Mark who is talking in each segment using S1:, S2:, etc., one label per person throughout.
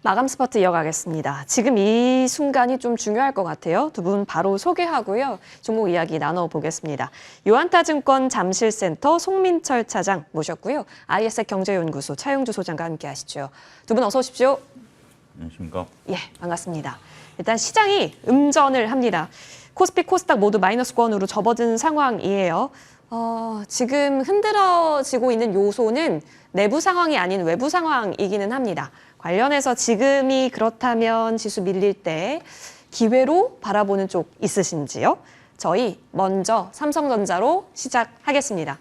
S1: 마감 스퍼트 이어가겠습니다. 지금 이 순간이 좀 중요할 것 같아요. 두 분 바로 소개하고요. 종목 이야기 나눠보겠습니다. 요한타증권 잠실센터 송민철 차장 모셨고요. ISX 경제연구소 차용주 소장과 함께 하시죠. 두 분 어서 오십시오.
S2: 안녕하십니까?
S1: 예, 반갑습니다. 일단 시장이 음전을 합니다. 코스피, 코스닥 모두 마이너스권으로 접어든 상황이에요. 지금 흔들어지고 있는 요소는 내부 상황이 아닌 외부 상황이기는 합니다. 관련해서 지금이 그렇다면 지수 밀릴 때 기회로 바라보는 쪽 있으신지요? 저희 먼저 삼성전자로 시작하겠습니다.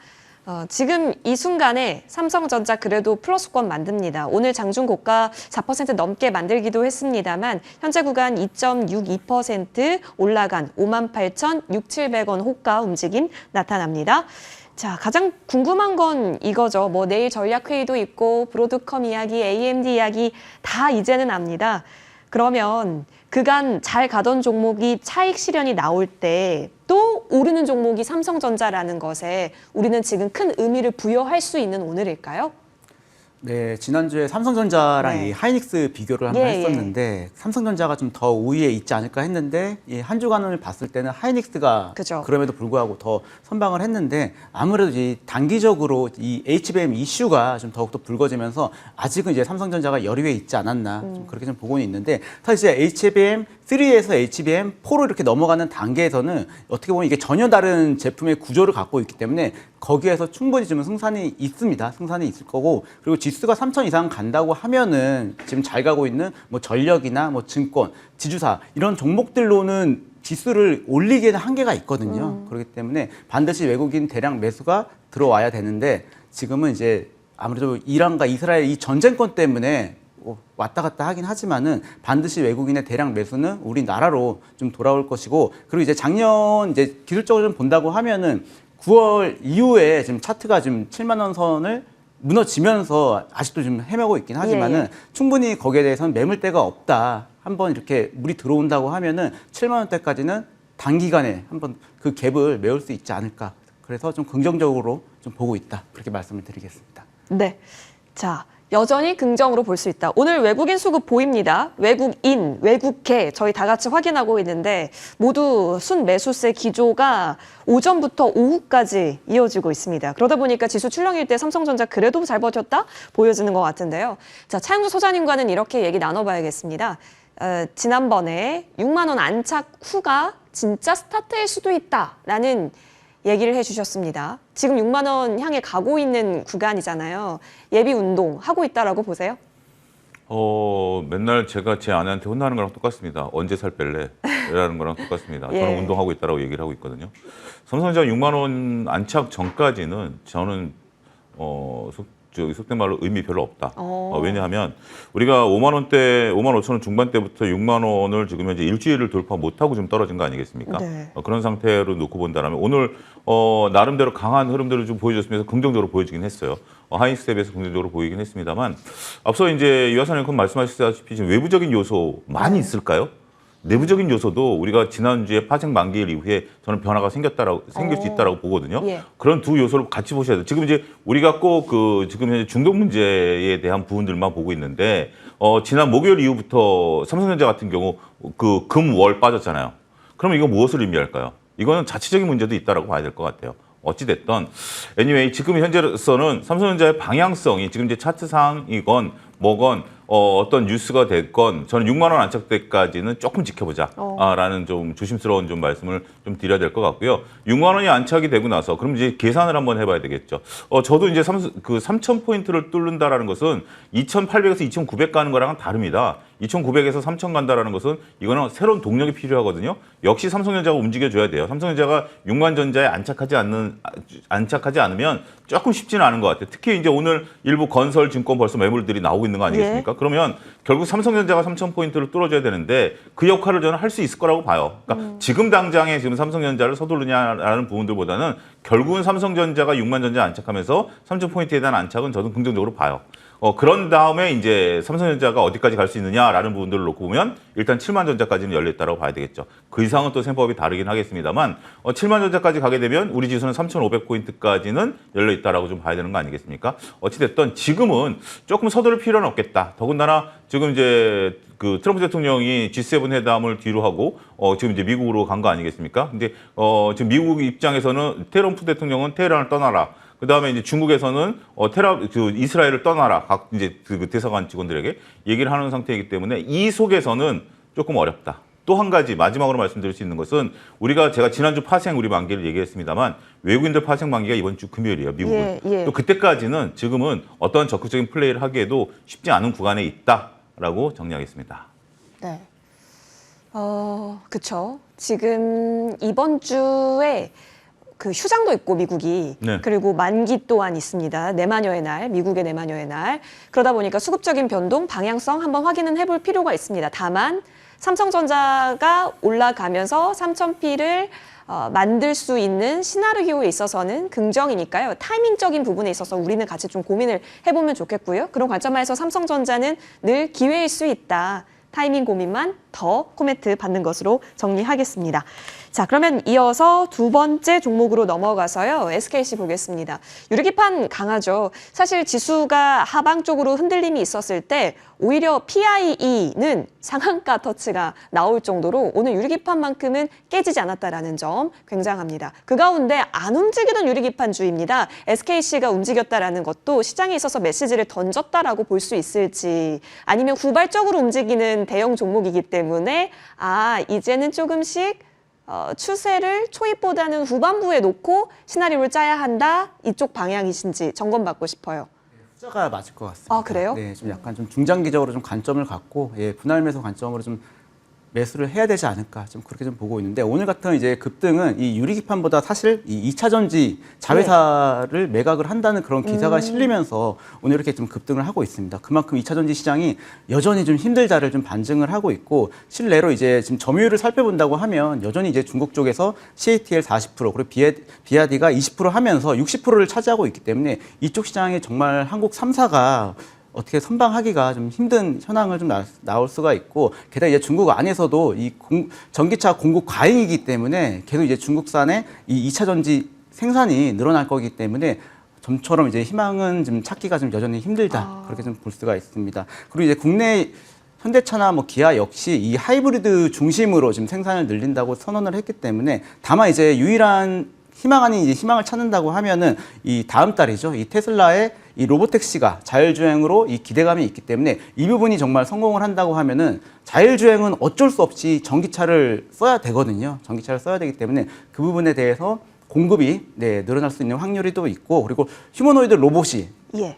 S1: 지금 이 순간에 삼성전자 그래도 플러스권 만듭니다. 오늘 장중 고가 4% 넘게 만들기도 했습니다만 현재 구간 2.62% 올라간 58,600원 호가 움직임 나타납니다. 자, 가장 궁금한 건 이거죠. 뭐 내일 전략회의도 있고 브로드컴 이야기, AMD 이야기 다 이제는 압니다. 그러면 그간 잘 가던 종목이 차익 실현이 나올 때 또 오르는 종목이 삼성전자라는 것에 우리는 지금 큰 의미를 부여할 수 있는 오늘일까요?
S3: 네, 지난주에 삼성전자랑
S1: 네.
S3: 이 하이닉스 비교를 한번 했었는데 삼성전자가 좀 더 우위에 있지 않을까 했는데 한 주간을 봤을 때는 하이닉스가
S1: 그죠.
S3: 그럼에도 불구하고 더 선방을 했는데 아무래도 이 단기적으로 이 HBM 이슈가 좀 더욱더 불거지면서 아직은 이제 삼성전자가 열위에 있지 않았나 좀 그렇게 좀 보고는 있는데 사실 이제 HBM3에서 HBM4로 이렇게 넘어가는 단계에서는 어떻게 보면 이게 전혀 다른 제품의 구조를 갖고 있기 때문에 거기에서 충분히 지금 승산이 있습니다. 승산이 있을 거고 그리고 지수가 3천 이상 간다고 하면은 지금 잘 가고 있는 뭐 전력이나 뭐 증권, 지주사 이런 종목들로는 지수를 올리기에는 한계가 있거든요. 그렇기 때문에 반드시 외국인 대량 매수가 들어와야 되는데 지금은 이제 아무래도 이란과 이스라엘 이 전쟁권 때문에 왔다 갔다 하긴 하지만은 반드시 외국인의 대량 매수는 우리나라로 좀 돌아올 것이고 그리고 이제 작년 이제 기술적으로 좀 본다고 하면은 9월 이후에 지금 차트가 지금 7만 원 선을 무너지면서 아직도 좀 헤매고 있긴 하지만은 충분히 거기에 대해서는 매물대가 없다. 한번 이렇게 물이 들어온다고 하면은 7만 원대까지는 단기간에 한번 그 갭을 메울 수 있지 않을까. 그래서 좀 긍정적으로 좀 보고 있다. 그렇게 말씀을 드리겠습니다.
S1: 네. 자, 여전히 긍정으로 볼 수 있다. 오늘 외국인 수급 보입니다. 외국인, 외국계 저희 다 같이 확인하고 있는데 모두 순매수세 기조가 오전부터 오후까지 이어지고 있습니다. 그러다 보니까 지수 출렁일 때 삼성전자 그래도 잘 버텼다 보여지는 것 같은데요. 자, 차용주 소장님과는 이렇게 얘기 나눠봐야겠습니다. 지난번에 6만 원 안착 후가 진짜 스타트일 수도 있다라는 얘기를 해주셨습니다. 지금 6만 원 향해 가고 있는 구간이잖아요. 예비 운동 하고 있다라고 보세요?
S2: 맨날 제가 제 아내한테 혼나는 거랑 똑같습니다. 언제 살 뺄래? 라는 거랑 똑같습니다.
S1: 예.
S2: 저는 운동하고 있다라고 얘기를 하고 있거든요. 삼성전자 6만 원 안착 전까지는 저는 속된 말로 의미 별로 없다. 왜냐하면 우리가 5만 원대, 5만 5천 원 중반대부터 6만 원을 지금 현재 일주일을 돌파 못하고 좀 떨어진 거 아니겠습니까?
S1: 네.
S2: 그런 상태로 놓고 본다면 오늘 나름대로 강한 흐름들을 좀 보여줬으면서 긍정적으로 보여지긴 했어요. 하이닉스에 비해서 긍정적으로 보이긴 했습니다만 앞서 이제 유하선 앵커 말씀하셨다시피 지금 외부적인 요소 많이 있을까요? 내부적인 요소도 우리가 지난주에 파생 만기일 이후에 저는 변화가 생길 수 있다라고 보거든요.
S1: 예.
S2: 그런 두 요소를 같이 보셔야 돼요. 지금 이제 우리가 꼭 지금 현재 중동 문제에 대한 부분들만 보고 있는데 지난 목요일 이후부터 삼성전자 같은 경우 그 금-월 빠졌잖아요. 그럼 이거 무엇을 의미할까요? 이거는 자체적인 문제도 있다라고 봐야 될 것 같아요. 어찌됐든 anyway 지금 현재로서는 삼성전자의 방향성이 지금 이제 차트상이건 뭐건 어떤 뉴스가 됐건 저는 6만 원 안착 때까지는 조금 지켜보자라는 좀 조심스러운 좀 말씀을 좀 드려야 될 것 같고요. 6만 원이 안착이 되고 나서 그럼 이제 계산을 한번 해봐야 되겠죠. 저도 이제 3,000포인트를 뚫는다라는 것은 2,800에서 2,900 가는 거랑은 다릅니다. 2,900에서 3,000 간다라는 것은 이거는 새로운 동력이 필요하거든요. 역시 삼성전자가 움직여줘야 돼요. 삼성전자가 6만 전자에 안착하지 않으면 조금 쉽지는 않은 것 같아요. 특히 이제 오늘 일부 건설 증권 벌써 매물들이 나오고 있는 거 아니겠습니까? 그러면 결국 삼성전자가 3,000포인트를 뚫어줘야 되는데 그 역할을 저는 할 수 있을 거라고 봐요. 그러니까 지금 당장에 지금 삼성전자를 서두르냐라는 부분들보다는 결국은 삼성전자가 6만 전자에 안착하면서 3,000포인트에 대한 안착은 저는 긍정적으로 봐요. 그런 다음에 이제 삼성전자가 어디까지 갈 수 있느냐라는 부분들을 놓고 보면 일단 7만 전자까지는 열려 있다고 봐야 되겠죠. 그 이상은 또 셈법이 다르긴 하겠습니다만 7만 전자까지 가게 되면 우리 지수는 3,500포인트까지는 열려 있다라고 좀 봐야 되는 거 아니겠습니까? 어찌됐든 지금은 조금 서두를 필요는 없겠다. 더군다나 지금 이제 그 트럼프 대통령이 G7 회담을 뒤로 하고 지금 이제 미국으로 간 거 아니겠습니까? 근데 지금 미국 입장에서는 트럼프 대통령은 테헤란을 떠나라. 그 다음에 이제 중국에서는 이스라엘을 떠나라. 각 이제 그 대사관 직원들에게 얘기를 하는 상태이기 때문에 이 속에서는 조금 어렵다. 또 한 가지 마지막으로 말씀드릴 수 있는 것은 제가 지난주 파생 우리 만기를 얘기했습니다만 외국인들 파생 만기가 이번 주 금요일이에요. 미국은.
S1: 예.
S2: 또 그때까지는 지금은 어떤 적극적인 플레이를 하기에도 쉽지 않은 구간에 있다라고 정리하겠습니다.
S1: 네. 그쵸. 지금 이번 주에 그 휴장도 있고 미국이
S2: 네.
S1: 그리고 만기 또한 있습니다. 내마녀의 날, 미국의 내마녀의 날. 그러다 보니까 수급적인 변동, 방향성 한번 확인은 해볼 필요가 있습니다. 다만 삼성전자가 올라가면서 3,000P를 만들 수 있는 시나리오에 있어서는 긍정이니까요. 타이밍적인 부분에 있어서 우리는 같이 좀 고민을 해보면 좋겠고요. 그런 관점에서 삼성전자는 늘 기회일 수 있다. 타이밍 고민만 더 코멘트 받는 것으로 정리하겠습니다. 자, 그러면 이어서 두 번째 종목으로 넘어가서요. SKC 보겠습니다. 유리기판 강하죠. 사실 지수가 하방 쪽으로 흔들림이 있었을 때 오히려 PIE는 상한가 터치가 나올 정도로 오늘 유리기판만큼은 깨지지 않았다라는 점 굉장합니다. 그 가운데 안 움직이던 유리기판주입니다. SKC가 움직였다라는 것도 시장에 있어서 메시지를 던졌다라고 볼 수 있을지 아니면 후발적으로 움직이는 대형 종목이기 때문에 이제는 조금씩 추세를 초입보다는 후반부에 놓고 시나리오를 짜야 한다. 이쪽 방향이신지 점검받고 싶어요.
S3: 숫자가 맞을 것 같습니다.
S1: 아, 그래요?
S3: 네, 좀 약간 좀 중장기적으로 좀 관점을 갖고 분할 매수 관점으로 좀 매수를 해야 되지 않을까 좀 그렇게 좀 보고 있는데 오늘 같은 이제 급등은 이 유리기판보다 사실 이 2차 전지 자회사를 매각을 한다는 그런 기사가 실리면서 오늘 이렇게 좀 급등을 하고 있습니다. 그만큼 2차 전지 시장이 여전히 좀 힘들다를 좀 반증을 하고 있고 실내로 이제 지금 점유율을 살펴본다고 하면 여전히 이제 중국 쪽에서 CATL 40% 그리고 비아디가 20% 하면서 60%를 차지하고 있기 때문에 이쪽 시장에 정말 한국 3사가 어떻게 선방하기가 좀 힘든 현황을 좀 나올 수가 있고 게다가 이제 중국 안에서도 이 전기차 공급 과잉이기 때문에 계속 이제 중국산의 이 2차 전지 생산이 늘어날 거기 때문에 좀처럼 이제 희망은 좀 찾기가 좀 여전히 힘들다 그렇게 좀 볼 수가 있습니다. 그리고 이제 국내 현대차나 뭐 기아 역시 이 하이브리드 중심으로 지금 생산을 늘린다고 선언을 했기 때문에 다만 이제 유일한 희망 아닌 이제 희망을 찾는다고 하면은 이 다음 달이죠. 이 테슬라의 이 로보택시가 자율주행으로 이 기대감이 있기 때문에 이 부분이 정말 성공을 한다고 하면은 자율주행은 어쩔 수 없이 전기차를 써야 되거든요. 전기차를 써야 되기 때문에 그 부분에 대해서 공급이 늘어날 수 있는 확률이 또 있고 그리고 휴머노이드 로봇이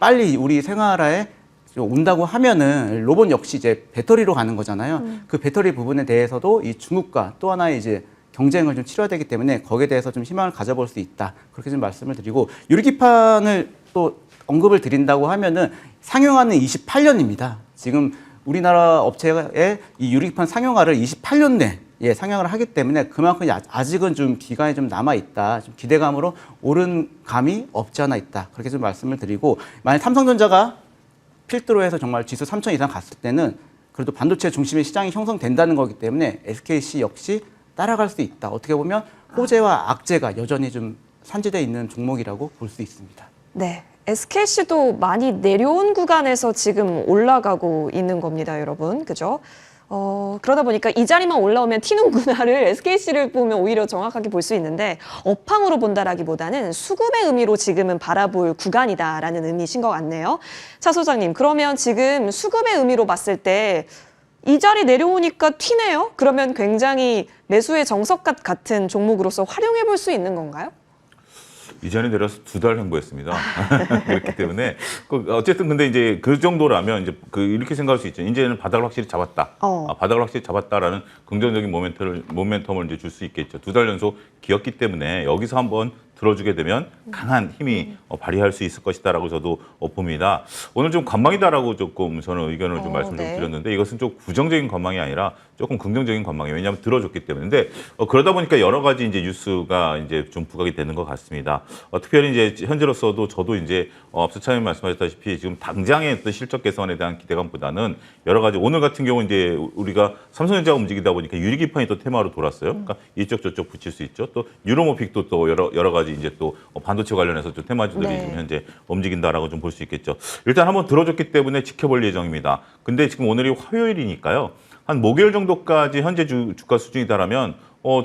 S3: 빨리 우리 생활에 온다고 하면은 로봇 역시 이제 배터리로 가는 거잖아요. 그 배터리 부분에 대해서도 이 중국과 또 하나의 이제 경쟁을 좀 치러야 되기 때문에 거기에 대해서 좀 희망을 가져볼 수 있다. 그렇게 좀 말씀을 드리고 유리기판을 또 언급을 드린다고 하면은 상용화는 28년입니다. 지금 우리나라 업체의 이 유리기판 상용화를 28년 내 상용화를 하기 때문에 그만큼 아직은 좀 기간이 좀 남아 있다. 좀 기대감으로 오른 감이 없지 않아 있다. 그렇게 좀 말씀을 드리고 만약 삼성전자가 필두로 해서 정말 지수 3,000 이상 갔을 때는 그래도 반도체 중심의 시장이 형성된다는 거기 때문에 SKC 역시 따라갈 수 있다. 어떻게 보면 호재와 악재가 여전히 좀 산지되어 있는 종목이라고 볼 수 있습니다.
S1: 네. SKC도 많이 내려온 구간에서 지금 올라가고 있는 겁니다, 여러분. 그죠? 그러다 보니까 이 자리만 올라오면 튀는구나를 SKC를 보면 오히려 정확하게 볼 수 있는데 업황으로 본다라기보다는 수급의 의미로 지금은 바라볼 구간이다라는 의미신 것 같네요. 차 소장님, 그러면 지금 수급의 의미로 봤을 때 이 자리 내려오니까 튀네요? 그러면 굉장히 매수의 정석같 같은 종목으로서 활용해 볼 수 있는 건가요?
S2: 이전에 내려서 2달 횡보했습니다. 그렇기 때문에 어쨌든 근데 이제 그 정도라면 이제 이렇게 생각할 수 있죠. 이제는 바닥을 확실히 잡았다. 바닥을 확실히 잡았다라는 긍정적인 모멘텀을 이제 줄 수 있겠죠. 2달 연속 기었기 때문에 여기서 한번 들어주게 되면 강한 힘이 발휘할 수 있을 것이다라고 저도 봅니다. 오늘 좀 관망이다라고 조금 저는 의견을 좀 말씀 좀 드렸는데 이것은 좀 부정적인 관망이 아니라 조금 긍정적인 관망이에요. 왜냐하면 들어줬기 때문에. 근데 그러다 보니까 여러 가지 이제 뉴스가 이제 좀 부각이 되는 것 같습니다. 특별히 이제 현재로서도 저도 이제 앞서 차장님 말씀하셨다시피 지금 당장의 어떤 실적 개선에 대한 기대감보다는 여러 가지 오늘 같은 경우 이제 우리가 삼성전자가 움직이다 보니까 유리기판이 또 테마로 돌았어요. 그러니까 이쪽 저쪽 붙일 수 있죠. 또 유로모픽도 또 여러 가지 이제 또 반도체 관련해서 좀 테마주들이
S1: 네.
S2: 지금 현재 움직인다라고 좀 볼 수 있겠죠. 일단 한번 들어줬기 때문에 지켜볼 예정입니다. 근데 지금 오늘이 화요일이니까요. 한 목요일 정도까지 현재 주가 수준이다라면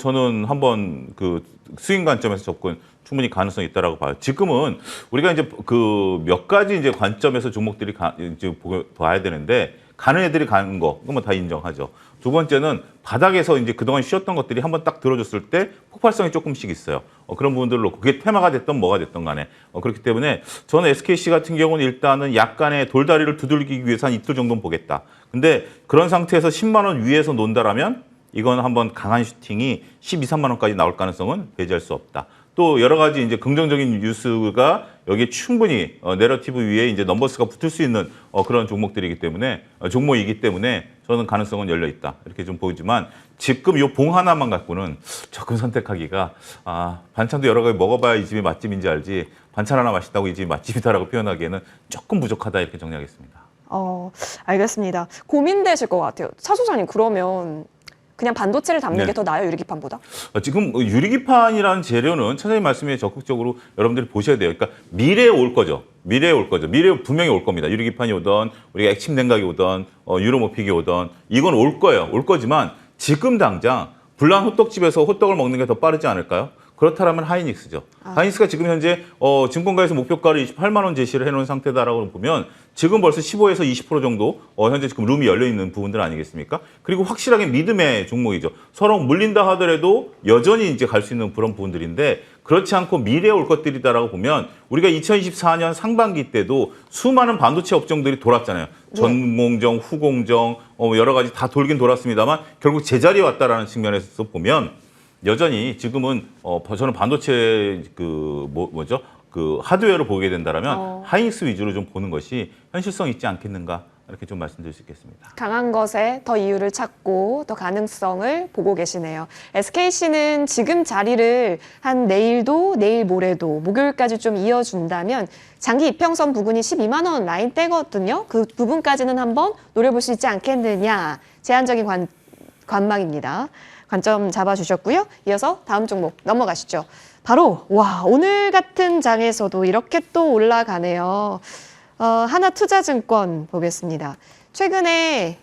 S2: 저는 한번 그 스윙 관점에서 접근 충분히 가능성이 있다라고 봐요. 지금은 우리가 이제 그 몇 가지 이제 관점에서 종목들이 이제 봐야 되는데 가는 애들이 가는 거 그건 뭐 다 인정하죠. 두 번째는 바닥에서 이제 그동안 쉬었던 것들이 한번 딱 들어줬을 때 폭발성이 조금씩 있어요. 그런 부분들로 그게 테마가 됐던 뭐가 됐던 간에 그렇기 때문에 저는 SKC 같은 경우는 일단은 약간의 돌다리를 두들기기 위해서 한 이틀 정도는 보겠다. 근데 그런 상태에서 10만 원 위에서 논다라면 이건 한번 강한 슈팅이 12, 3만 원까지 나올 가능성은 배제할 수 없다. 또 여러 가지 이제 긍정적인 뉴스가 여기에 충분히 내러티브 위에 이제 넘버스가 붙을 수 있는 그런 종목들이기 때문에 종목이기 때문에 저는 가능성은 열려 있다 이렇게 좀 보이지만 지금 이 봉 하나만 갖고는 조금 선택하기가 반찬도 여러 가지 먹어봐야 이 집이 맛집인지 알지 반찬 하나 맛있다고 이 집이 맛집이다라고 표현하기에는 조금 부족하다 이렇게 정리하겠습니다.
S1: 알겠습니다. 고민되실 것 같아요. 차 소장님 그러면 그냥 반도체를 담는
S2: 네.
S1: 게 더 나아요, 유리기판보다?
S2: 지금 유리기판이라는 재료는 차장님 말씀에 적극적으로 여러분들이 보셔야 돼요. 그러니까 미래에 올 거죠. 미래에 분명히 올 겁니다. 유리기판이 오던 우리가 액침 냉각이 오던 유로모픽이 오던 이건 올 거예요. 올 거지만 지금 당장 불난 호떡집에서 호떡을 먹는 게 더 빠르지 않을까요? 그렇다면 하이닉스죠. 하이닉스가 지금 현재 증권가에서 목표가를 28만 원 제시를 해놓은 상태다라고 보면 지금 벌써 15에서 20% 정도 현재 지금 룸이 열려 있는 부분들 아니겠습니까? 그리고 확실하게 믿음의 종목이죠. 서로 물린다 하더라도 여전히 이제 갈 수 있는 그런 부분들인데 그렇지 않고 미래에 올 것들이다라고 보면 우리가 2024년 상반기 때도 수많은 반도체 업종들이 돌았잖아요. 전공정, 후공정 여러 가지 다 돌긴 돌았습니다만 결국 제자리에 왔다라는 측면에서 보면. 여전히 지금은 저는 반도체 그 하드웨어로 보게 된다라면 하이닉스 위주로 좀 보는 것이 현실성 있지 않겠는가 이렇게 좀 말씀드릴 수 있겠습니다.
S1: 강한 것에 더 이유를 찾고 더 가능성을 보고 계시네요. SKC는 지금 자리를 한 내일도 내일 모레도 목요일까지 좀 이어준다면 장기 이평선 부근이 12만 원 라인대거든요. 그 부분까지는 한번 노려볼 수 있지 않겠느냐. 제한적인 관망입니다. 관점 잡아주셨고요. 이어서 다음 종목 넘어가시죠. 바로 오늘 같은 장에서도 이렇게 또 올라가네요. 하나투자증권 보겠습니다. 최근에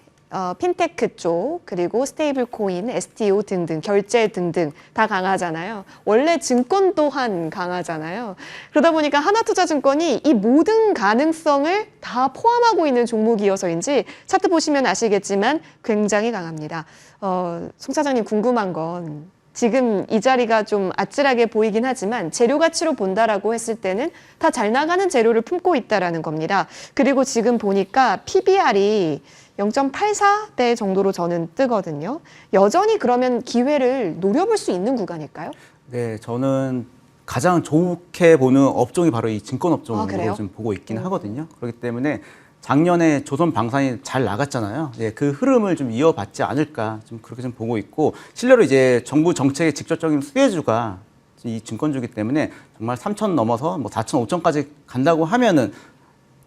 S1: 핀테크 쪽 그리고 스테이블 코인, STO 등등 결제 등등 다 강하잖아요. 원래 증권 또한 강하잖아요. 그러다 보니까 하나투자증권이 이 모든 가능성을 다 포함하고 있는 종목이어서인지 차트 보시면 아시겠지만 굉장히 강합니다. 송 차장님 궁금한 건 지금 이 자리가 좀 아찔하게 보이긴 하지만 재료 가치로 본다라고 했을 때는 다 잘 나가는 재료를 품고 있다라는 겁니다. 그리고 지금 보니까 PBR이 0.84배 정도로 저는 뜨거든요. 여전히 그러면 기회를 노려볼 수 있는 구간일까요?
S3: 네, 저는 가장 좋게 보는 업종이 바로 이 증권 업종으로
S1: 그래요?
S3: 좀 보고 있긴 하거든요. 그렇기 때문에 작년에 조선방산이 잘 나갔잖아요. 네, 그 흐름을 좀 이어받지 않을까 좀 그렇게 좀 보고 있고 실제로 이제 정부 정책의 직접적인 수혜주가 이 증권주기 때문에 정말 3천 넘어서 뭐 4천, 5천까지 간다고 하면은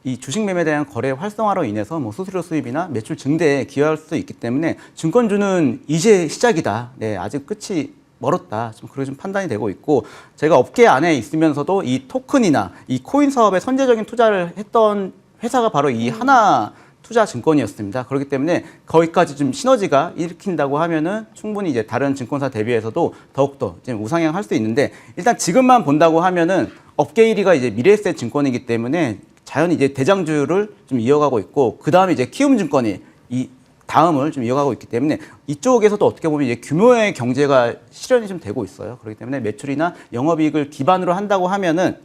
S3: 이 주식 매매에 대한 거래 활성화로 인해서 뭐 수수료 수입이나 매출 증대에 기여할 수도 있기 때문에 증권주는 이제 시작이다. 네, 아직 끝이 멀었다. 좀 그렇게 좀 판단이 되고 있고 제가 업계 안에 있으면서도 이 토큰이나 이 코인 사업에 선제적인 투자를 했던 회사가 바로 이 하나투자증권이었습니다. 그렇기 때문에 거기까지 좀 시너지가 일으킨다고 하면은 충분히 이제 다른 증권사 대비해서도 더욱더 지금 우상향 할 수 있는데 일단 지금만 본다고 하면은 업계 1위가 이제 미래에셋 증권이기 때문에 자연히 이제 대장주를 좀 이어가고 있고 그 다음에 이제 키움증권이 이 다음을 좀 이어가고 있기 때문에 이쪽에서도 어떻게 보면 이제 규모의 경제가 실현이 좀 되고 있어요. 그렇기 때문에 매출이나 영업이익을 기반으로 한다고 하면은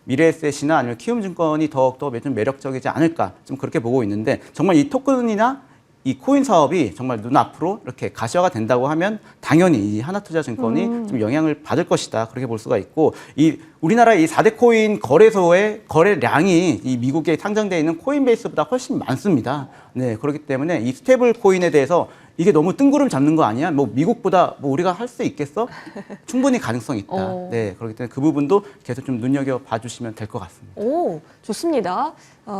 S3: 미래에셋이나 아니면 키움증권이 더욱더 좀 매력적이지 않을까 좀 그렇게 보고 있는데 정말 이 토큰이나 이 코인 사업이 정말 눈앞으로 이렇게 가시화가 된다고 하면 당연히 이 하나투자증권이 좀 영향을 받을 것이다 그렇게 볼 수가 있고 이 우리나라의 이 4대 코인 거래소의 거래량이 이 미국에 상장되어 있는 코인베이스보다 훨씬 많습니다. 네, 그렇기 때문에 이 스테이블 코인에 대해서 이게 너무 뜬구름 잡는 거 아니야? 뭐 미국보다 뭐 우리가 할 수 있겠어? 충분히 가능성이 있다. 네, 그렇기 때문에 그 부분도 계속 좀 눈여겨 봐주시면 될 것 같습니다.
S1: 오, 좋습니다.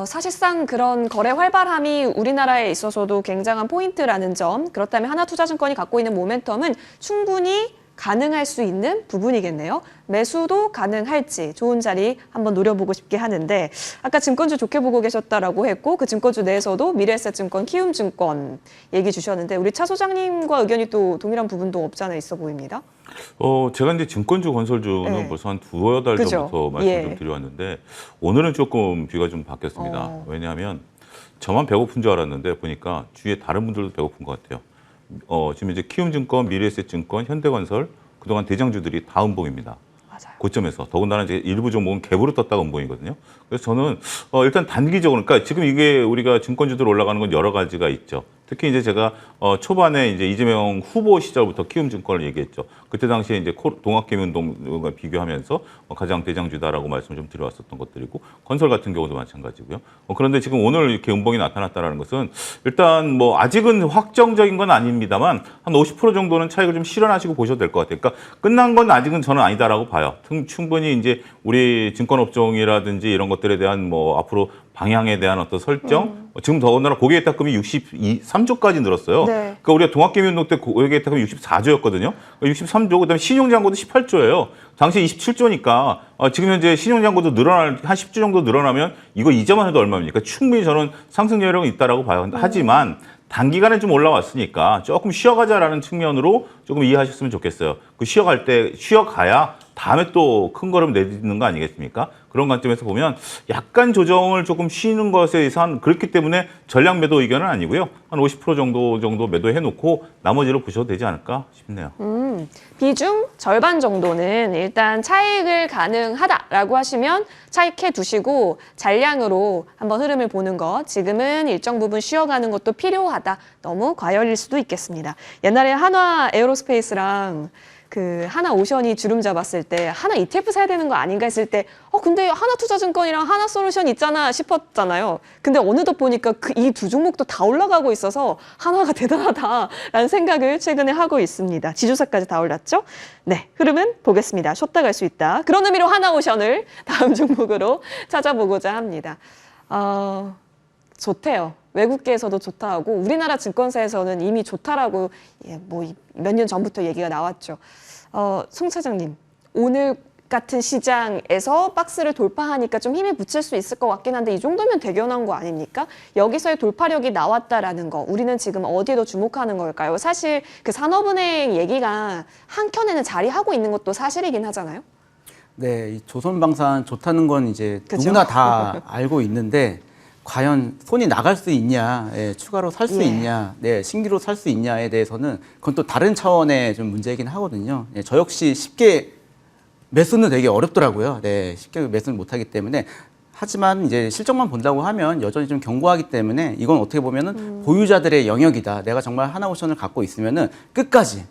S1: 사실상 그런 거래 활발함이 우리나라에 있어서도 굉장한 포인트라는 점, 그렇다면 하나투자증권이 갖고 있는 모멘텀은 충분히 가능할 수 있는 부분이겠네요. 매수도 가능할지 좋은 자리 한번 노려보고 싶게 하는데 아까 증권주 좋게 보고 계셨다라고 했고 그 증권주 내에서도 미래에셋증권, 키움증권 얘기 주셨는데 우리 차 소장님과 의견이 또 동일한 부분도 없지 않아 있어 보입니다.
S2: 제가 이제 증권주, 건설주는
S1: 네.
S2: 벌써 한 두어 달
S1: 그죠?
S2: 전부터 말씀
S1: 예.
S2: 좀 드려왔는데 오늘은 조금 뷰가 좀 바뀌었습니다. 왜냐하면 저만 배고픈 줄 알았는데 보니까 주위에 다른 분들도 배고픈 것 같아요. 지금 이제 키움증권, 미래에셋증권, 현대건설 그동안 대장주들이 다 음봉입니다.
S1: 맞아요.
S2: 고점에서 더군다나 이제 일부 종목은 갭으로 떴다가 음봉이거든요. 그래서 저는 일단 단기적으로 그러니까 지금 이게 우리가 증권주들 올라가는 건 여러 가지가 있죠. 특히 이제 제가 초반에 이제 이재명 후보 시절부터 키움증권을 얘기했죠. 그때 당시에 이제 동학개미운동과 비교하면서 가장 대장주다라고 말씀을 좀 드려왔었던 것들이고 건설 같은 경우도 마찬가지고요. 그런데 지금 오늘 이렇게 음봉이 나타났다라는 것은 일단 뭐 아직은 확정적인 건 아닙니다만 한 50% 정도는 차익을 좀 실현하시고 보셔도 될 것 같아요. 그러니까 끝난 건 아직은 저는 아니다라고 봐요. 충분히 이제 우리 증권업종이라든지 이런 것들에 대한 뭐 앞으로 방향에 대한 어떤 설정, 지금 더군다나 고객예탁금이 63조까지 늘었어요.
S1: 네.
S2: 그러니까 우리가 동학개미운동 때 고객예탁금이 64조였거든요. 63조, 그다음에 신용잔고도 18조예요. 당시 27조니까 지금 현재 신용잔고도 한 10조 정도 늘어나면 이거 이자만 해도 얼마입니까? 충분히 저는 상승 여력은 있다라고 봐요. 하지만 단기간에 좀 올라왔으니까 조금 쉬어가자라는 측면으로 조금 이해하셨으면 좋겠어요. 그 쉬어가야 다음에 또 큰 걸음 내딛는 거 아니겠습니까? 그런 관점에서 보면 약간 조정을 조금 쉬는 것에 의해서 그렇기 때문에 전량 매도 의견은 아니고요. 한 50% 정도 매도해 놓고 나머지로 보셔도 되지 않을까 싶네요.
S1: 비중 절반 정도는 일단 차익을 가능하다라고 하시면 차익해 두시고 잔량으로 한번 흐름을 보는 것, 지금은 일정 부분 쉬어가는 것도 필요하다. 너무 과열일 수도 있겠습니다. 옛날에 한화 에어로스페이스랑 그 하나오션이 주름 잡았을 때 하나 ETF 사야 되는 거 아닌가 했을 때 근데 하나투자증권이랑 하나솔루션 있잖아 싶었잖아요. 근데 어느덧 보니까 이 두 종목도 다 올라가고 있어서 한화가 대단하다라는 생각을 최근에 하고 있습니다. 지주사까지 다 올랐죠? 네, 흐름은 보겠습니다. 쉬었다 갈 수 있다. 그런 의미로 하나오션을 다음 종목으로 찾아보고자 합니다. 좋대요. 외국계에서도 좋다 하고 우리나라 증권사에서는 이미 좋다라고 뭐 몇 년 전부터 얘기가 나왔죠. 송 차장님, 오늘 같은 시장에서 박스를 돌파하니까 좀 힘이 붙일 수 있을 것 같긴 한데 이 정도면 대견한 거 아닙니까? 여기서의 돌파력이 나왔다라는 거, 우리는 지금 어디에 더 주목하는 걸까요? 사실 그 산업은행 얘기가 한켠에는 자리하고 있는 것도 사실이긴 하잖아요.
S3: 네, 이 조선방산 좋다는 건 이제
S1: 그죠?
S3: 누구나 다 알고 있는데 과연 손이 나갈 수 있냐, 추가로 살 수
S1: 예.
S3: 있냐, 신규로 살 수 있냐에 대해서는 그건 또 다른 차원의 좀 문제이긴 하거든요. 저 역시 쉽게 매수는 되게 어렵더라고요. 쉽게 매수는 못하기 때문에. 하지만 이제 실적만 본다고 하면 여전히 좀 견고하기 때문에 이건 어떻게 보면은 보유자들의 영역이다. 내가 정말 하나오션을 갖고 있으면은 끝까지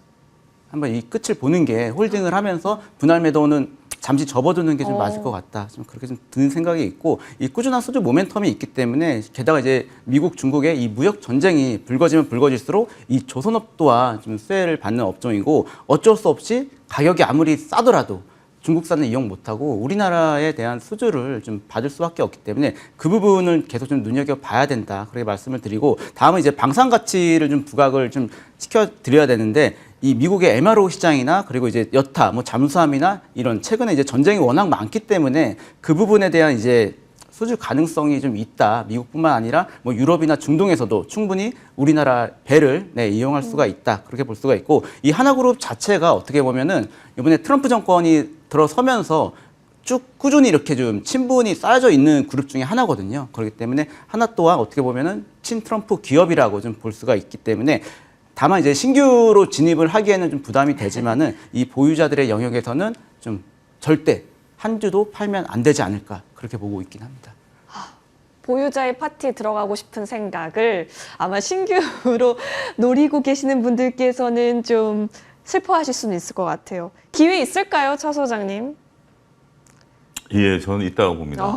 S3: 한번 이 끝을 보는 게 홀딩을 하면서 분할 매도는 잠시 접어두는 게 좀 맞을 것 같다. 좀 그렇게 좀 드는 생각이 있고 이 꾸준한 수주 모멘텀이 있기 때문에 게다가 이제 미국, 중국의 이 무역 전쟁이 불거지면 불거질수록 이 조선업 또한 좀 수혜를 받는 업종이고 어쩔 수 없이 가격이 아무리 싸더라도 중국산을 이용 못하고 우리나라에 대한 수주를 좀 받을 수밖에 없기 때문에 그 부분을 계속 좀 눈여겨봐야 된다. 그렇게 말씀을 드리고 다음은 이제 방산 가치를 좀 부각을 좀 시켜드려야 되는데 이 미국의 MRO 시장이나 그리고 이제 여타, 뭐 잠수함이나 이런 최근에 이제 전쟁이 워낙 많기 때문에 그 부분에 대한 이제 수주 가능성이 좀 있다. 미국뿐만 아니라 뭐 유럽이나 중동에서도 충분히 우리나라 배를 이용할 수가 있다. 그렇게 볼 수가 있고 이 하나그룹 자체가 어떻게 보면은 이번에 트럼프 정권이 들어서면서 쭉 꾸준히 이렇게 좀 친분이 쌓여져 있는 그룹 중에 하나거든요. 그렇기 때문에 하나 또한 어떻게 보면은 친트럼프 기업이라고 좀 볼 수가 있기 때문에 다만 이제 신규로 진입을 하기에는 좀 부담이 되지만은 이 보유자들의 영역에서는 좀 절대 한 주도 팔면 안 되지 않을까 그렇게 보고 있긴 합니다.
S1: 보유자의 파티에 들어가고 싶은 생각을 아마 신규로 노리고 계시는 분들께서는 좀 슬퍼하실 수는 있을 것 같아요. 기회 있을까요, 차 소장님?
S2: 예, 저는 있다고 봅니다.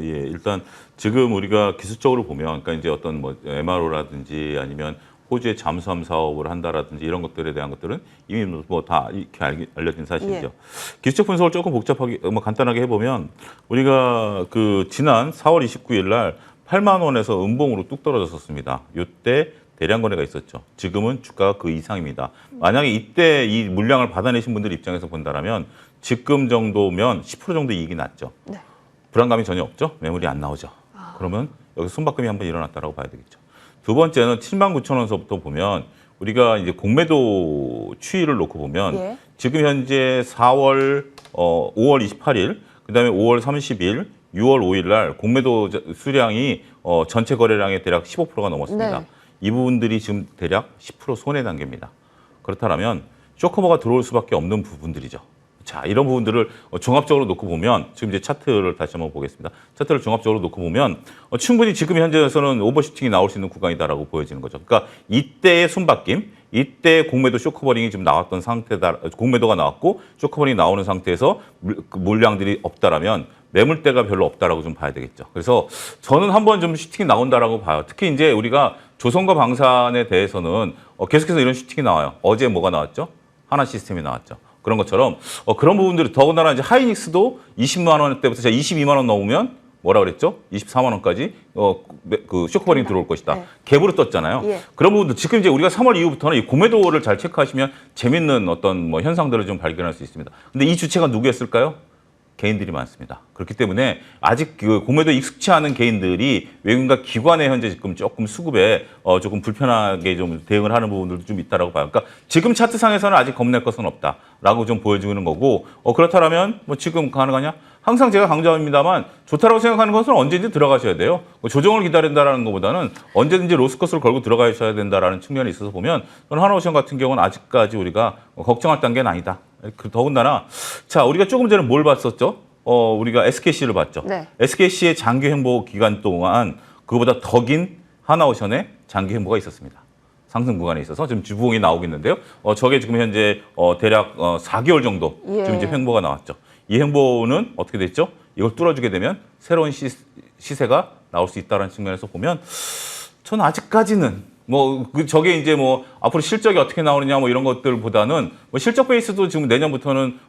S2: 일단 지금 우리가 기술적으로 보면, 그러니까 이제 어떤 뭐 MRO라든지 아니면 호주의 잠수함 사업을 한다라든지 이런 것들에 대한 것들은 이미 뭐 다 이렇게 알려진 사실이죠.
S1: 예.
S2: 기술적 분석을 조금 복잡하게 뭐 간단하게 해보면 우리가 그 지난 4월 29일 날 8만 원에서 음봉으로 뚝 떨어졌었습니다. 이때 대량 거래가 있었죠. 지금은 주가가 그 이상입니다. 만약에 이때 이 물량을 받아내신 분들 입장에서 본다라면 지금 정도면 10% 정도 이익이 났죠.
S1: 네.
S2: 불안감이 전혀 없죠. 매물이 안 나오죠. 그러면 여기서 손바꿈이 한번 일어났다라고 봐야 되겠죠. 두 번째는 79,000원서부터 보면 우리가 이제 공매도 추이를 놓고 보면
S1: 예.
S2: 지금 현재 5월 28일, 그다음에 5월 30일, 6월 5일 날 공매도 수량이 전체 거래량의 대략 15%가 넘었습니다.
S1: 네.
S2: 이 부분들이 지금 대략 10% 손해 단계입니다. 그렇다면 쇼커버가 들어올 수밖에 없는 부분들이죠. 자, 이런 부분들을 종합적으로 놓고 보면 지금 이제 차트를 다시 한번 보겠습니다. 차트를 종합적으로 놓고 보면 충분히 지금 현재에서는 오버슈팅이 나올 수 있는 구간이다라고 보여지는 거죠. 그러니까 이때의 손바뀜, 이때 공매도 쇼커버링이 지금 나왔던 상태다, 공매도가 나왔고 쇼커버링이 나오는 상태에서 물량들이 없다라면 매물대가 별로 없다라고 좀 봐야 되겠죠. 그래서 저는 한번 좀 슈팅이 나온다라고 봐요. 특히 이제 우리가 조선과 방산에 대해서는 계속해서 이런 슈팅이 나와요. 어제 뭐가 나왔죠? 하나 시스템이 나왔죠. 그런 것처럼 그런 부분들이 더군다나 이제 하이닉스도 20만 원대부터 제가 22만 원 넘으면 뭐라 그랬죠? 24만 원까지 그 쇼커버링 들어올 것이다.
S1: 네.
S2: 갭으로 떴잖아요.
S1: 예.
S2: 그런 부분들 지금 이제 우리가 3월 이후부터는 이 공매도를 잘 체크하시면 재밌는 어떤 뭐 현상들을 좀 발견할 수 있습니다. 근데 이 주체가 누구였을까요? 개인들이 많습니다. 그렇기 때문에 아직 그 공매도에 익숙치 않은 개인들이 외국인과 기관에 현재 지금 조금 수급에 조금 불편하게 좀 대응을 하는 부분들도 좀 있다라고 봐요. 그러니까 지금 차트상에서는 아직 겁낼 것은 없다라고 좀 보여주는 거고 그렇다면 뭐 지금 가능하냐? 항상 제가 강조합니다만 좋다라고 생각하는 것은 언제든지 들어가셔야 돼요. 조정을 기다린다라는 것보다는 언제든지 로스컷을 걸고 들어가셔야 된다라는 측면이 있어서 보면 저는 하나오션 같은 경우는 아직까지 우리가 걱정할 단계는 아니다. 더군다나 자 우리가 조금 전에 뭘 봤었죠? 우리가 SKC를 봤죠.
S1: 네.
S2: SKC의 장기 행보 기간 동안 그거보다 더 긴 하나오션의 장기 행보가 있었습니다. 상승 구간에 있어서 지금 주봉이 나오고 있는데요. 저게 지금 현재 대략 4개월 정도
S1: 예.
S2: 지금 이제 행보가 나왔죠. 이 행보는 어떻게 됐죠? 이걸 뚫어주게 되면 새로운 시세가 나올 수 있다는 측면에서 보면 저는 아직까지는 저게 이제 앞으로 실적이 어떻게 나오느냐 이런 것들보다는 실적 베이스도 지금 내년부터는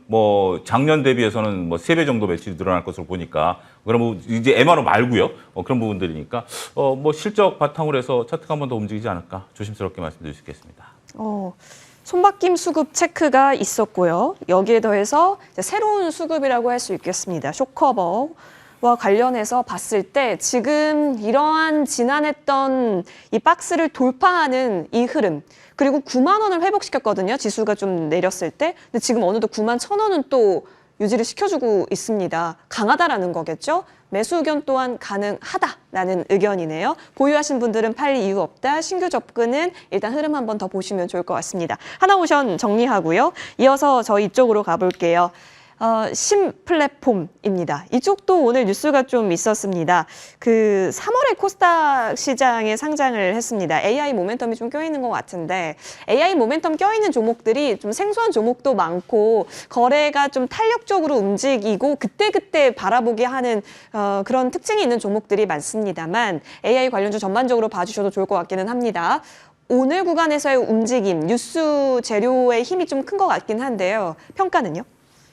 S2: 작년 대비해서는 3배 정도 매출이 늘어날 것으로 보니까 그러면 이제 MRO 말고요. 그런 부분들이니까 실적 바탕으로 해서 차트가 한 번 더 움직이지 않을까 조심스럽게 말씀드릴 수 있겠습니다.
S1: 손바뀜 수급 체크가 있었고요. 여기에 더해서 이제 새로운 수급이라고 할 수 있겠습니다. 쇼커버와 관련해서 봤을 때 지금 이러한 지난했던 이 박스를 돌파하는 이 흐름 그리고 9만 원을 회복시켰거든요. 지수가 좀 내렸을 때. 근데 지금 어느덧 9만 1,000원은 또 유지를 시켜주고 있습니다. 강하다라는 거겠죠. 매수 의견 또한 가능하다라는 의견이네요. 보유하신 분들은 팔 이유 없다. 신규 접근은 일단 흐름 한번 더 보시면 좋을 것 같습니다. 하나오션 정리하고요. 이어서 저희 이쪽으로 가볼게요. 신플랫폼입니다. 이쪽도 오늘 뉴스가 좀 있었습니다. 그 3월에 코스닥 시장에 상장을 했습니다. AI 모멘텀이 좀 껴있는 것 같은데 AI 모멘텀 껴있는 종목들이 좀 생소한 종목도 많고 거래가 좀 탄력적으로 움직이고 그때그때 바라보게 하는 그런 특징이 있는 종목들이 많습니다만 AI 관련주 전반적으로 봐주셔도 좋을 것 같기는 합니다. 오늘 구간에서의 움직임, 뉴스 재료의 힘이 좀 큰 것 같긴 한데요. 평가는요?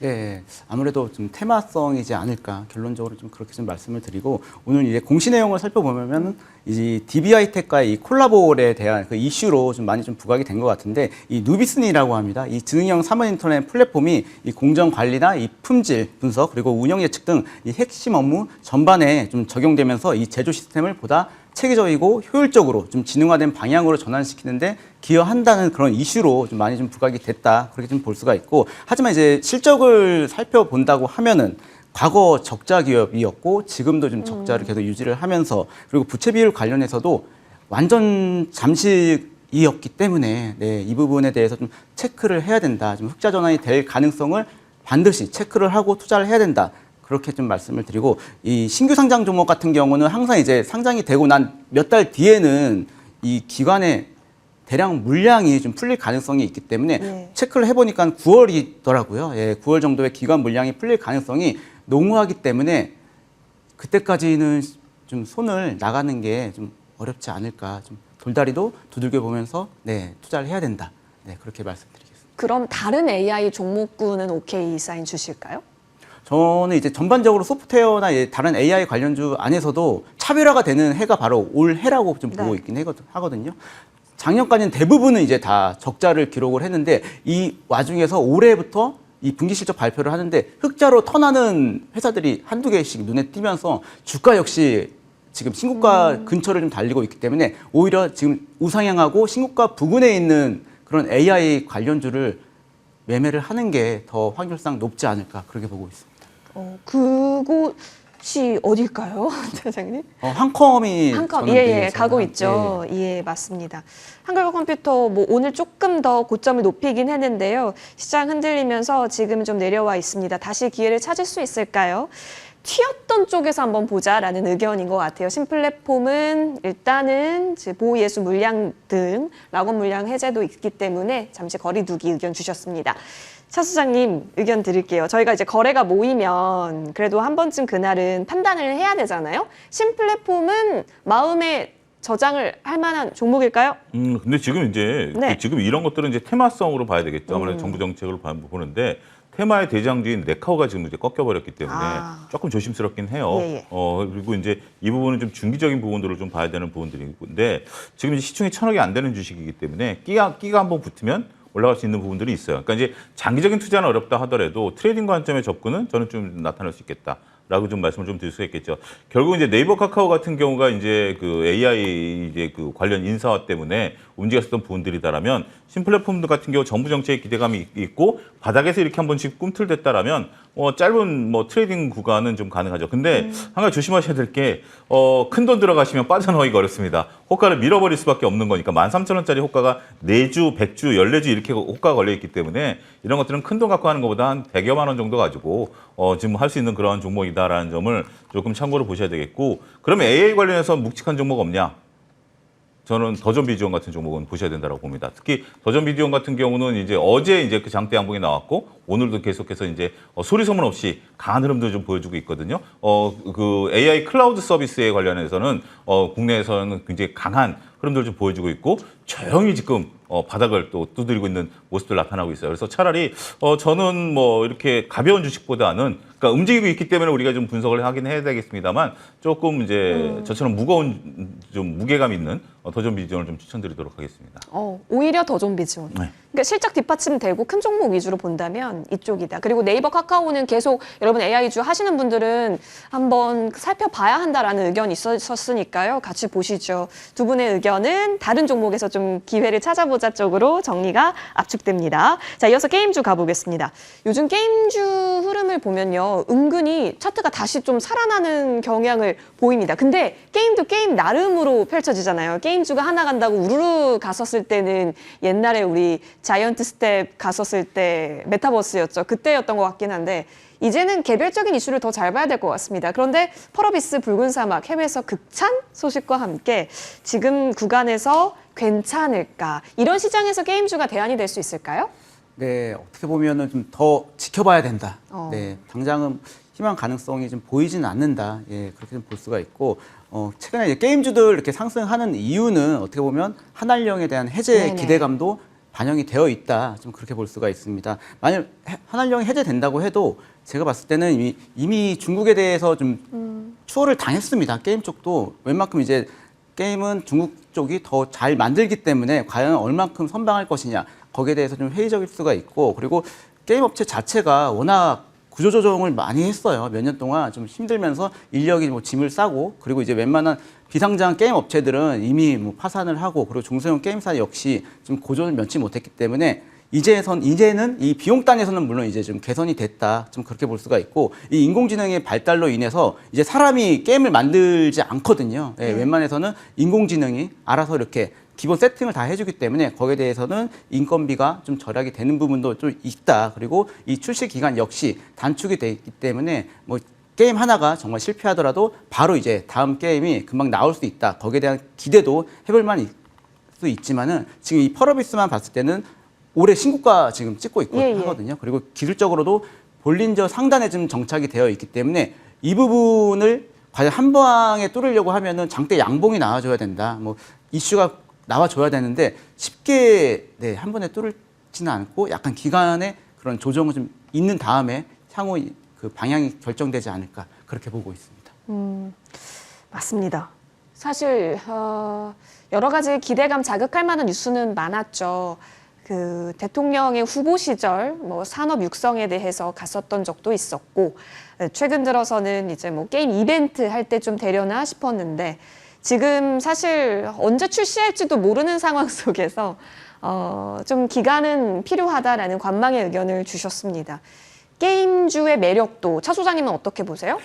S3: 네, 아무래도 좀 테마성이지 않을까 결론적으로 좀 그렇게 좀 말씀을 드리고 오늘 이제 공시 내용을 살펴보면 이제 DBI텍과의 이 콜라보에 대한 그 이슈로 좀 많이 좀 부각이 된 것 같은데 이 누비슨이라고 합니다. 이 지능형 사문 인터넷 플랫폼이 이 공정 관리나 이 품질 분석 그리고 운영 예측 등 이 핵심 업무 전반에 좀 적용되면서 이 제조 시스템을 보다 체계적이고 효율적으로 좀 지능화된 방향으로 전환시키는데 기여한다는 그런 이슈로 좀 많이 좀 부각이 됐다 그렇게 좀 볼 수가 있고 하지만 이제 실적을 살펴본다고 하면은 과거 적자 기업이었고 지금도 좀 적자를 계속 유지를 하면서 그리고 부채 비율 관련해서도 완전 잠식이었기 때문에 이 부분에 대해서 좀 체크를 해야 된다. 좀 흑자 전환이 될 가능성을 반드시 체크를 하고 투자를 해야 된다. 그렇게 좀 말씀을 드리고 이 신규 상장 종목 같은 경우는 항상 이제 상장이 되고 난 몇 달 뒤에는 이 기관의 대량 물량이 좀 풀릴 가능성이 있기 때문에 체크를 해보니까 9월이더라고요. 9월 정도의 기관 물량이 풀릴 가능성이 농후하기 때문에 그때까지는 좀 손을 나가는 게 좀 어렵지 않을까 좀 돌다리도 두들겨 보면서 네, 투자를 해야 된다. 네, 그렇게 말씀드리겠습니다.
S1: 그럼 다른 AI 종목군은 오케이 사인 주실까요?
S3: 저는 이제 전반적으로 소프트웨어나 다른 AI 관련주 안에서도 차별화가 되는 해가 바로 올해라고 좀 보고
S1: 네.
S3: 있긴 하거든요. 작년까지는 대부분은 이제 다 적자를 기록을 했는데 이 와중에서 올해부터 이 분기 실적 발표를 하는데 흑자로 턴하는 회사들이 한두 개씩 눈에 띄면서 주가 역시 지금 신고가 근처를 좀 달리고 있기 때문에 오히려 지금 우상향하고 신고가 부근에 있는 그런 AI 관련주를 매매를 하는 게 더 확률상 높지 않을까 그렇게 보고 있습니다.
S1: 그곳이 어딜까요, 차장님?
S3: 한컴이
S1: 한컴,
S3: 저는
S1: 예,
S3: 되게
S1: 가고
S3: 잘
S1: 있죠. 예, 맞습니다. 한글과 컴퓨터 뭐 오늘 조금 더 고점을 높이긴 했는데요. 시장 흔들리면서 지금 좀 내려와 있습니다. 다시 기회를 찾을 수 있을까요? 튀었던 쪽에서 한번 보자라는 의견인 것 같아요. 신플랫폼은 일단은 보호예수 물량 등 락원 물량 해제도 있기 때문에 잠시 거리두기 의견 주셨습니다. 차 수장님 의견 드릴게요. 저희가 이제 거래가 모이면 그래도 한 번쯤 그날은 판단을 해야 되잖아요. 신플랫폼은 마음에 저장을 할 만한 종목일까요?
S2: 근데 지금 이제
S1: 네.
S2: 지금 이런 것들은 이제 테마성으로 봐야 되겠죠. 아무래도 정부 정책으로 보는데 테마의 대장주인 네카오가 지금 이제 꺾여버렸기 때문에 조금 조심스럽긴 해요.
S1: 예, 예.
S2: 그리고 이제 이 부분은 좀 중기적인 부분들을 좀 봐야 되는 부분들인데 지금 이제 시총이 1,000억이 안 되는 주식이기 때문에 끼가 한번 붙으면 올라갈 수 있는 부분들이 있어요. 그러니까 이제 장기적인 투자는 어렵다 하더라도 트레이딩 관점의 접근은 저는 좀 나타날 수 있겠다라고 좀 말씀을 좀 드릴 수가 있겠죠. 결국 이제 네이버 카카오 같은 경우가 이제 그 AI 이제 그 관련 인사화 때문에 움직였었던 부분들이다라면 신플랫폼들 같은 경우 정부 정책에 기대감이 있고 바닥에서 이렇게 한 번씩 꿈틀댔다라면 짧은 트레이딩 구간은 좀 가능하죠. 근데 한 가지 조심하셔야 될 게 큰 돈 들어가시면 빠져나오기가 어렵습니다. 호가를 밀어버릴 수밖에 없는 거니까 13,000원짜리 호가가 4주, 100주, 14주 이렇게 호가가 걸려있기 때문에 이런 것들은 큰 돈 갖고 하는 것보다 한 100여만 원 정도 가지고 지금 할 수 있는 그런 종목이다라는 점을 조금 참고로 보셔야 되겠고 그러면 AI 관련해서 묵직한 종목 없냐? 저는 더존비지온 같은 종목은 보셔야 된다고 봅니다. 특히 더존비지온 같은 경우는 이제 어제 이제 그 장대 양봉이 나왔고 오늘도 계속해서 이제 소리 소문 없이 강한 흐름도 좀 보여주고 있거든요. 그 AI 클라우드 서비스에 관련해서는 국내에서는 굉장히 강한 흐름들을 좀 보여주고 있고 조용히 지금 바닥을 또 두드리고 있는 모습들 나타나고 있어요. 그래서 차라리 저는 이렇게 가벼운 주식보다는 그러니까 움직이고 있기 때문에 우리가 좀 분석을 하긴 해야 되겠습니다만 조금 이제 저처럼 무거운 좀 무게감 있는 더존비지온을 좀 추천드리도록 하겠습니다.
S1: 오히려 더존비지온.
S2: 네.
S1: 그러니까 실적 뒷받침되고 큰 종목 위주로 본다면 이쪽이다. 그리고 네이버 카카오는 계속 여러분 AI주 하시는 분들은 한번 살펴봐야 한다라는 의견이 있었으니까요. 같이 보시죠. 두 분의 의견은 다른 종목에서 좀 기회를 찾아보자 쪽으로 정리가 압축됩니다. 자, 이어서 게임주 가보겠습니다. 요즘 게임주 흐름을 보면요. 은근히 차트가 다시 좀 살아나는 경향을 보입니다. 근데 게임도 게임 나름으로 펼쳐지잖아요. 게임주가 하나 간다고 우르르 갔었을 때는 옛날에 우리 자이언트 스텝 갔었을 때 메타버스였죠. 그때였던 것 같긴 한데 이제는 개별적인 이슈를 더 잘 봐야 될 것 같습니다. 그런데 펄어비스 붉은 사막 해외에서 극찬 소식과 함께 지금 구간에서 괜찮을까? 이런 시장에서 게임주가 대안이 될 수 있을까요?
S3: 네, 어떻게 보면은 좀 더 지켜봐야 된다.
S1: 어.
S3: 네, 당장은 희망 가능성이 좀 보이지는 않는다. 예, 그렇게 좀 볼 수가 있고, 최근에 이제 게임주들 이렇게 상승하는 이유는 어떻게 보면 한알령에 대한 해제
S1: 네네.
S3: 기대감도 반영이 되어 있다. 좀 그렇게 볼 수가 있습니다. 만약 한알령이 해제된다고 해도 제가 봤을 때는 이미 중국에 대해서 좀 추월을 당했습니다. 게임 쪽도 웬만큼 이제 게임은 중국 쪽이 더 잘 만들기 때문에 과연 얼만큼 선방할 것이냐 거기에 대해서 좀 회의적일 수가 있고 그리고 게임 업체 자체가 워낙 구조조정을 많이 했어요. 몇 년 동안 좀 힘들면서 인력이 짐을 싸고 그리고 이제 웬만한 비상장 게임 업체들은 이미 파산을 하고 그리고 중소형 게임사 역시 좀 고전을 면치 못했기 때문에 이제는 이 비용단에서는 물론 이제 좀 개선이 됐다. 좀 그렇게 볼 수가 있고 이 인공지능의 발달로 인해서 이제 사람이 게임을 만들지 않거든요. 예, 웬만해서는 인공지능이 알아서 이렇게 기본 세팅을 다 해주기 때문에 거기에 대해서는 인건비가 좀 절약이 되는 부분도 좀 있다. 그리고 이 출시 기간 역시 단축이 돼 있기 때문에 게임 하나가 정말 실패하더라도 바로 이제 다음 게임이 금방 나올 수 있다. 거기에 대한 기대도 해볼 만 수 있지만은 지금 이 펄어비스만 봤을 때는 올해 신고가 지금 찍고 있고 하거든요. 그리고 기술적으로도 볼린저 상단에 좀 정착이 되어 있기 때문에 이 부분을 과연 한 방에 뚫으려고 하면은 장대 양봉이 나와줘야 된다. 이슈가 나와줘야 되는데 쉽게 한 번에 뚫지는 않고 약간 기간에 그런 조정은 좀 있는 다음에 향후 그 방향이 결정되지 않을까 그렇게 보고 있습니다.
S1: 맞습니다. 사실 여러 가지 기대감 자극할 만한 뉴스는 많았죠. 그 대통령의 후보 시절 뭐 산업 육성에 대해서 갔었던 적도 있었고 최근 들어서는 이제 뭐 게임 이벤트 할 때 좀 되려나 싶었는데 지금 사실 언제 출시할지도 모르는 상황 속에서 좀 기간은 필요하다라는 관망의 의견을 주셨습니다. 게임주의 매력도 차 소장님은 어떻게 보세요?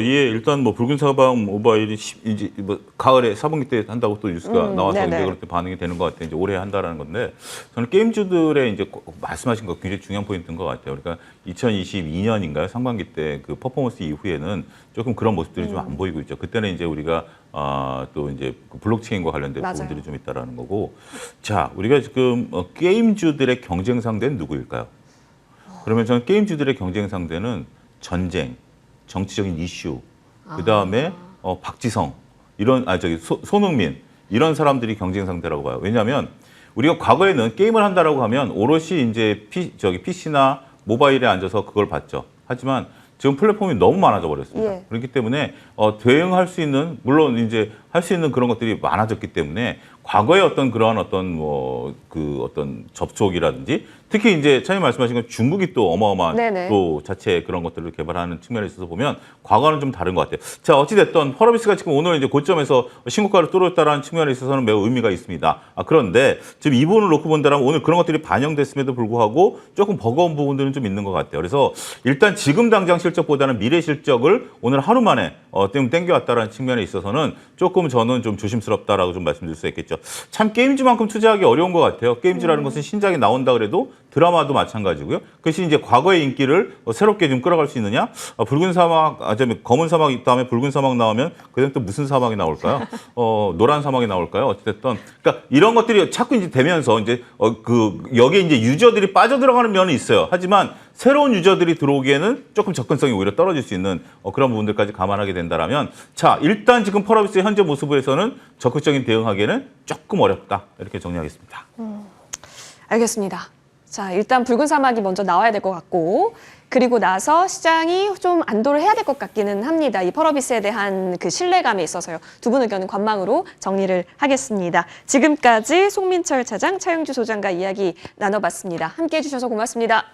S2: 예, 일단 뭐 붉은 사막 모바일이 이제 뭐 가을에 4분기 때 한다고 또 뉴스가 나와서
S1: 네네.
S2: 이제 그렇게 반응이 되는 것 같아요. 이제 올해 한다라는 건데 저는 게임주들의 이제 말씀하신 거 굉장히 중요한 포인트인 것 같아요. 그러니까 2022년인가요? 상반기 때 그 퍼포먼스 이후에는 조금 그런 모습들이 좀 안 보이고 있죠. 그때는 이제 우리가 또 이제 그 블록체인과 관련된
S1: 맞아요.
S2: 부분들이 좀 있다라는 거고. 자, 우리가 지금 게임주들의 경쟁 상대는 누구일까요? 그러면 저는 게임주들의 경쟁 상대는 전쟁, 정치적인 이슈, 그 다음에 박지성 이런 손흥민 이런 사람들이 경쟁 상대라고 봐요. 왜냐하면 우리가 과거에는 게임을 한다라고 하면 오롯이 이제 PC나 모바일에 앉아서 그걸 봤죠. 하지만 지금 플랫폼이 너무 많아져 버렸습니다.
S1: 예.
S2: 그렇기 때문에 대응할 수 있는 물론 이제 할 수 있는 그런 것들이 많아졌기 때문에 과거의 어떤 그러한 어떤 어떤 접촉이라든지 특히 이제 차장님 말씀하신 건 중국이 또 어마어마한
S1: 네네.
S2: 또 자체 그런 것들을 개발하는 측면에 있어서 보면 과거와는 좀 다른 것 같아요. 자, 어찌됐든 펄어비스가 지금 오늘 이제 고점에서 신고가를 뚫었다라는 측면에 있어서는 매우 의미가 있습니다. 그런데 지금 이 부분을 놓고 본다면 오늘 그런 것들이 반영됐음에도 불구하고 조금 버거운 부분들은 좀 있는 것 같아요. 그래서 일단 지금 당장 실적보다는 미래 실적을 오늘 하루 만에 좀 땡겨왔다라는 측면에 있어서는 조금 저는 좀 조심스럽다라고 좀 말씀드릴 수 있겠죠. 참 게임주만큼 투자하기 어려운 것 같아요. 게임주라는 것은 신작이 나온다 그래도 드라마도 마찬가지고요. 그것이 이제 과거의 인기를 새롭게 좀 끌어갈 수 있느냐? 붉은 사막, 검은 사막 다음에 붉은 사막 나오면 그다음 또 무슨 사막이 나올까요? 노란 사막이 나올까요? 어찌됐든 그러니까 이런 것들이 자꾸 이제 되면서 이제 여기에 이제 유저들이 빠져들어가는 면이 있어요. 하지만 새로운 유저들이 들어오기에는 조금 접근성이 오히려 떨어질 수 있는 그런 부분들까지 감안하게 된다라면 자, 일단 지금 펄어비스의 현재 모습에서는 적극적인 대응하기에는 조금 어렵다. 이렇게 정리하겠습니다.
S1: 알겠습니다. 자, 일단 붉은 사막이 먼저 나와야 될 것 같고 그리고 나서 시장이 좀 안도를 해야 될 것 같기는 합니다. 이 펄어비스에 대한 그 신뢰감에 있어서요. 두 분 의견은 관망으로 정리를 하겠습니다. 지금까지 송민철 차장, 차영주 소장과 이야기 나눠봤습니다. 함께해 주셔서 고맙습니다.